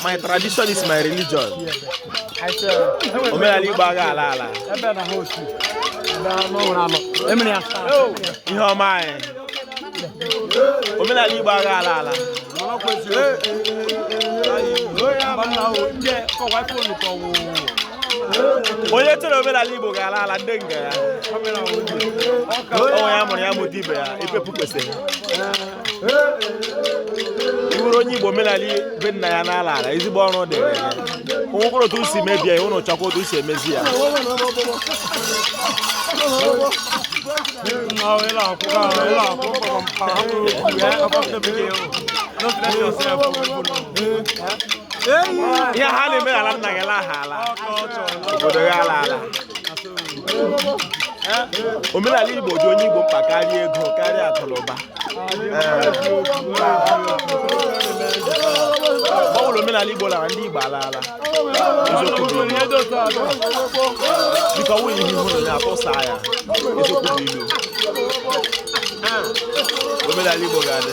My tradition is my religion. Omenala Igbo aga ala. Ihe ọma anyị. Omenala Igbo aga ala. Onye chere omenala Igbo ga ala ndị nga ya. Onye amụrụ ya mụta ibe ya epepụ kwesịrị. Iwuru onye Igbo omenala be nna ya n'ala ala ezigbo ọrụ dịrị ya. Onwekwara otu si mebie ya ụnụ chọkwa otu si emezi ya. Ihe ha na-eme ala nna gị ala obodo ya ala. Omenala Igbo dị onye Igbo mkpa karịa ego karịa akụnụba. Ọbụla omenala Igbo lara ndị Igbo ala. Dịka ọnwụ ihe hụrụ ya atụsa ya eziokwu bụ ilu. Omenala Igbo ga-adị.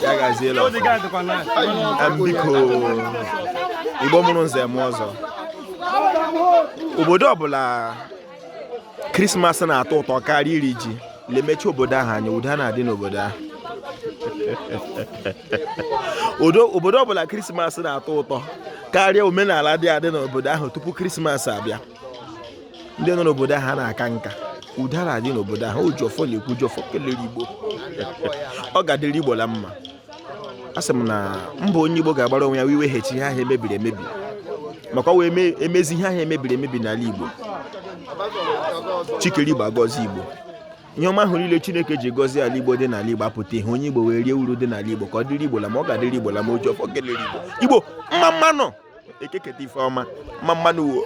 Ya gaziela biko Igbo mụrụ nze m ọzọ. Obodo ọbụla Christmas na-atọ ụtọ karịa iri ji. Lemechi obodo ahụ anya udo na-adị n'obodo ahụ. Obodo ọbụla Christmas na-atọ ụtọ karịa omenala dị adị n'obodo ahụ tupu Christmas abịa. Ndị nọ n'obodo ahụ na-aka nka udo na-adị n'obodo ahụ. Ojofọ na-ekwu Ojofọ kelere Igbo. Ọ ga-adịrị Igbo la mma. Asị m na mba onye Igbo ga-agbara onwe ya iweghachi ihe ahụ emebiri emebi maka wee emezi ihe ahụ emebiri emebi n'ala Igbo. Chikere Igbo agọzi Igbo. Ihe ọma ahụ niile Chineke ji gọzie ala Igbo dị n'ala Igbo apụta ihe onye Igbo wee rie uru dị n'ala Igbo ka ọ dịrị Igbo la ma ọ ga-adịrị Igbo la ma Ojofọ kelere Igbo. Igbo mma mmanụ ekeketa ife ọma mma mmanụ wo.